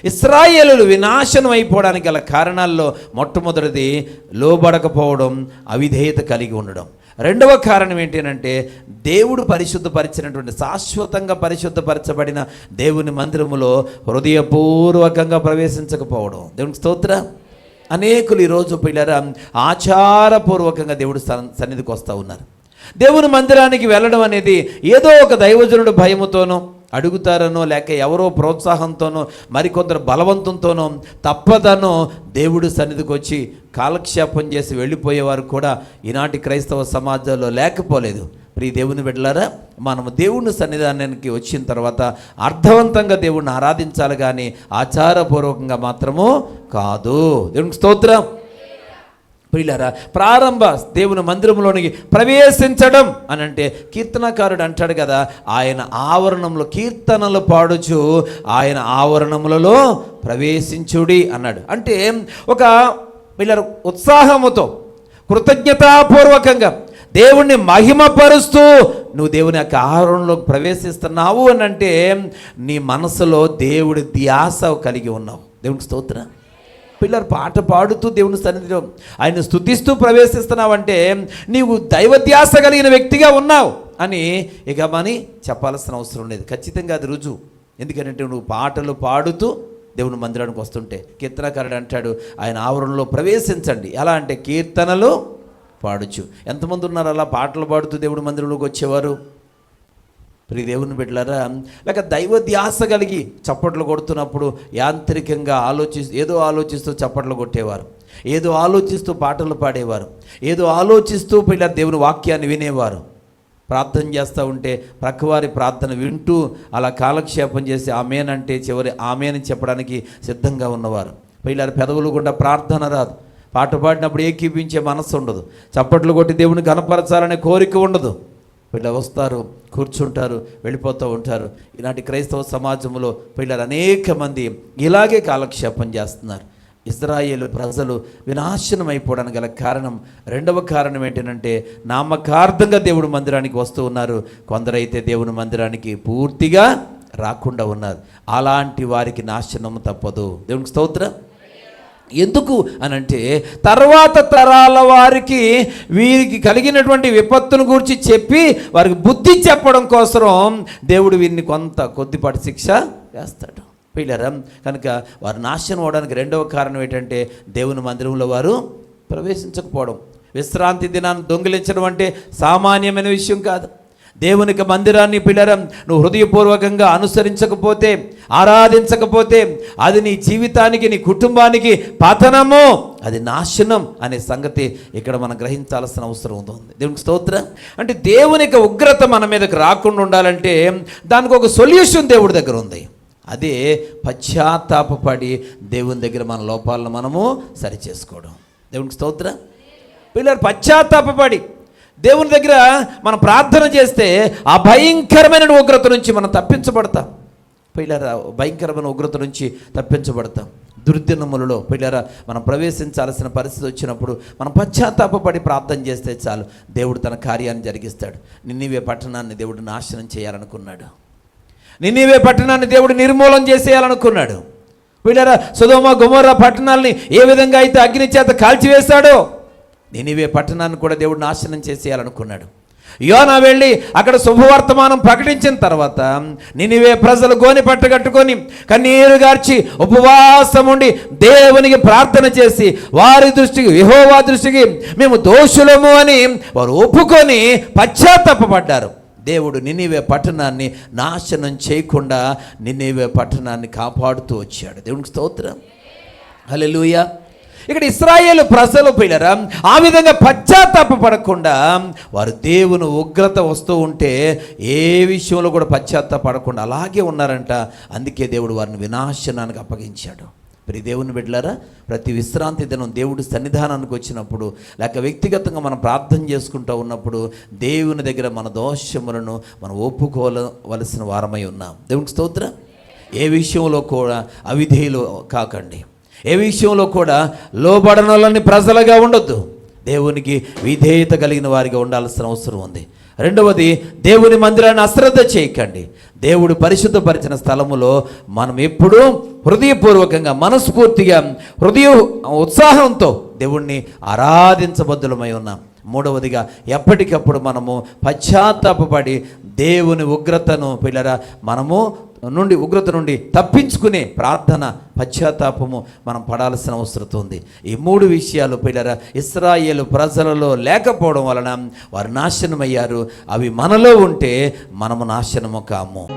ఇశ్రాయేలులు వినాశనం అయిపోవడానికి గల కారణాల్లో మొట్టమొదటిది లోబడకపోవడం, అవిధేయత కలిగి ఉండడం. రెండవ కారణం ఏంటంటే దేవుడు పరిశుద్ధపరిచినటువంటి, శాశ్వతంగా పరిశుద్ధపరచబడిన దేవుని మందిరములో హృదయపూర్వకంగా ప్రవేశించకపోవడం. దేవునికి స్తోత్రం. అనేకులు ఈరోజు పిల్లరా ఆచారపూర్వకంగా దేవుడు సన్నిధికి వస్తూ ఉన్నారు. దేవుని మందిరానికి వెళ్ళడం అనేది ఏదో ఒక దైవజనుడు భయముతోనో, అడుగుతారనో, లేక ఎవరో ప్రోత్సాహంతోనో, మరికొందరు బలవంతంతోనో, తప్పదనో దేవుడు సన్నిధికి వచ్చి కాలక్షేపం చేసి వెళ్ళిపోయేవారు కూడా ఈనాటి క్రైస్తవ సమాజంలో లేకపోలేదు. ప్రియ దేవుని బిడ్డలారా, మనము దేవుని సన్నిధానానికి వచ్చిన తర్వాత అర్థవంతంగా దేవుణ్ణి ఆరాధించాలి, కానీ ఆచారపూర్వకంగా మాత్రము కాదు. దేవునికి స్తోత్రం. ప్రియులారా, ప్రారంభ దేవుని మందిరంలోనికి ప్రవేశించడం అని అంటే కీర్తనకారుడు అంటాడు కదా, ఆయన ఆవరణంలో కీర్తనలు పాడుచు ఆయన ఆవరణములలో ప్రవేశించుడి అన్నాడు. అంటే ఒక పిల్లలు ఉత్సాహముతో, కృతజ్ఞతాపూర్వకంగా దేవుణ్ణి మహిమపరుస్తూ నువ్వు దేవుని యొక్క ఆవరణలోకి ప్రవేశిస్తున్నావు అని అంటే నీ మనసులో దేవుడి ధ్యాస కలిగి ఉన్నావు. దేవునికి స్తోత్రం. పిల్లలు పాట పాడుతూ దేవుని సన్నిధిలో ఆయన స్తుతిస్తూ ప్రవేశిస్తున్నావంటే నీవు దైవధ్యాస కలిగిన వ్యక్తిగా ఉన్నావు అని ఇక మని చెప్పాల్సిన అవసరం లేదు. ఖచ్చితంగా అది రుజువు. ఎందుకంటే నువ్వు పాటలు పాడుతూ దేవుని మందిరానికి వస్తుంటే కీర్తనకారుడు అంటాడు, ఆయన ఆవరణలో ప్రవేశించండి. ఎలా అంటే కీర్తనలు పాడుచు. ఎంతమంది ఉన్నారు అలా పాటలు పాడుతూ దేవుడి మందిరంలోకి వచ్చేవారు? ప్రియ దేవుని బిడ్డలారా, లేక దైవ ధ్యాస కలిగి చప్పట్లు కొడుతున్నప్పుడు యాంత్రికంగా ఏదో ఆలోచిస్తూ చప్పట్లు కొట్టేవారు, ఏదో ఆలోచిస్తూ పాటలు పాడేవారు, ఏదో ఆలోచిస్తూ పిల్లలు దేవుని వాక్యాన్ని వినేవారు. ప్రార్థన చేస్తూ ఉంటే ప్రక్కవారి ప్రార్థన వింటూ అలా కాలక్షేపం చేసి ఆమేనంటే చివరి ఆమేనని చెప్పడానికి సిద్ధంగా ఉన్నవారు. పిల్లలు పెదవులు గుండా ప్రార్థన రాదు, పాట పాడినప్పుడు ఏకీపించే మనస్సు ఉండదు, చప్పట్లు కొట్టి దేవుని కనపరచాలనే కోరిక ఉండదు. వీళ్ళు వస్తారు, కూర్చుంటారు, వెళ్ళిపోతూ ఉంటారు. ఈనాటి క్రైస్తవ సమాజంలో పిల్లలు అనేక మంది ఇలాగే కాలక్షేపం చేస్తున్నారు. ఇశ్రాయేలు ప్రజలు వినాశనం అయిపోవడానికి గల కారణం, రెండవ కారణం ఏంటంటే నామకార్థంగా దేవుడి మందిరానికి వస్తూ ఉన్నారు, కొందరైతే దేవుని మందిరానికి పూర్తిగా రాకుండా ఉన్నారు. అలాంటి వారికి నాశనం తప్పదు. దేవునికి స్తోత్రం. ఎందుకు అనంటే తర్వాత తరాల వారికి వీరికి కలిగినటువంటి విపత్తును గురించి చెప్పి వారికి బుద్ధి చెప్పడం కోసం దేవుడు వీరిని కొద్దిపాటి శిక్ష వేస్తాడు. పిల్లరా, కనుక వారు నాశనం అవడానికి రెండవ కారణం ఏంటంటే దేవుని మందిరంలో వారు ప్రవేశించకపోవడం. విశ్రాంతి దినాన్ని దొంగిలించడం అంటే సామాన్యమైన విషయం కాదు. దేవునికి మందిరాన్ని పిల్లరా నువ్వు హృదయపూర్వకంగా అనుసరించకపోతే, ఆరాధించకపోతే అది నీ జీవితానికి, నీ కుటుంబానికి పతనము, అది నాశనం అనే సంగతి ఇక్కడ మనం గ్రహించాల్సిన అవసరం ఉంది. దేవునికి స్తోత్రం. అంటే దేవునికి ఉగ్రత మన మీదకి రాకుండా ఉండాలంటే దానికి ఒక సొల్యూషన్ దేవుడి దగ్గర ఉంది. అదే పశ్చాత్తాపపడి దేవుని దగ్గర మన లోపాలను మనము సరిచేసుకోవడం. దేవునికి స్తోత్రం. పిల్లలు పశ్చాత్తాపపడి దేవుని దగ్గర మనం ప్రార్థన చేస్తే ఆ భయంకరమైన ఉగ్రత నుంచి మనం తప్పించబడతాం. పిల్లరా, భయంకరమైన ఉగ్రత నుంచి తప్పించబడతాం. దుర్దినములలో పిల్లరా మనం ప్రవేశించాల్సిన పరిస్థితి వచ్చినప్పుడు మనం పశ్చాత్తాపపడి ప్రార్థన చేస్తే చాలు, దేవుడు తన కార్యాన్ని జరిగిస్తాడు. నిన్నీవే పట్టణాన్ని దేవుడు నాశనం చేయాలనుకున్నాడు. నిన్నీవే పట్టణాన్ని దేవుడు నిర్మూలన చేసేయాలనుకున్నాడు. పిల్లరా, సొదొమ గొమొర్రా పట్టణాలని ఏ విధంగా అయితే అగ్ని చేత కాల్చివేశాడో నినివే పట్టణాన్ని కూడా దేవుడు నాశనం చేసేయాలనుకున్నాడు. యోనా వెళ్ళి అక్కడ శుభవర్తమానం ప్రకటించిన తర్వాత నినివే ప్రజలు గోని పట్టగట్టుకొని కన్నీరు గార్చి ఉపవాసం ఉండి దేవునికి ప్రార్థన చేసి వారి దృష్టికి, యెహోవా దృష్టికి మేము దోషులము అని వారు ఒప్పుకొని పశ్చాత్తాపపడ్డారు. దేవుడు నినివే పట్టణాన్ని నాశనం చేయకుండా నినివే పట్టణాన్ని కాపాడుతూ వచ్చాడు. దేవునికి స్తోత్రం. హల్లెలూయా. ఇక్కడ ఇశ్రాయేలు ప్రజలు పిల్లరా ఆ విధంగా పశ్చాత్తాపపడకుండా వారు దేవుని ఉగ్రత వస్తూ ఉంటే ఏ విషయంలో కూడా పశ్చాత్తాపడకుండా అలాగే ఉన్నారంట. అందుకే దేవుడు వారిని వినాశనానికి అప్పగించాడు. ప్రియ దేవుని బిడ్డలారా, ప్రతి విశ్రాంతి దినం దేవుడి సన్నిధానానికి వచ్చినప్పుడు లేక వ్యక్తిగతంగా మనం ప్రార్థన చేసుకుంటూ ఉన్నప్పుడు దేవుని దగ్గర మన దోషములను మనం ఒప్పుకోవలసిన వారమై ఉన్నాం. దేవునికి స్తోత్రం. ఏ విషయంలో కూడా అవిధేయులు కాకండి, ఏ విషయంలో కూడా లోబడనలని ప్రజలుగా ఉండొద్దు. దేవునికి విధేయత కలిగిన వారిగా ఉండాల్సిన అవసరం ఉంది. రెండవది, దేవుని మందిరాన్ని అశ్రద్ధ చేయకండి. దేవుడు పరిశుద్ధపరిచిన స్థలములో మనం ఎప్పుడూ హృదయపూర్వకంగా, మనస్ఫూర్తిగా, ఉత్సాహంతో దేవుణ్ణి ఆరాధించబద్దులమై ఉన్నాం. మూడవదిగా, ఎప్పటికప్పుడు మనము పశ్చాత్తాపపడి దేవుని ఉగ్రతను ఉగ్రత నుండి తప్పించుకునే ప్రార్థన, పశ్చాత్తాపము మనం పడాల్సిన అవసరం ఉంది. ఈ మూడు విషయాలు ఇశ్రాయేలు ప్రజలలో లేకపోవడం వలన వారు నాశనమయ్యారు. అవి మనలో ఉంటే మనము నాశనము కాము.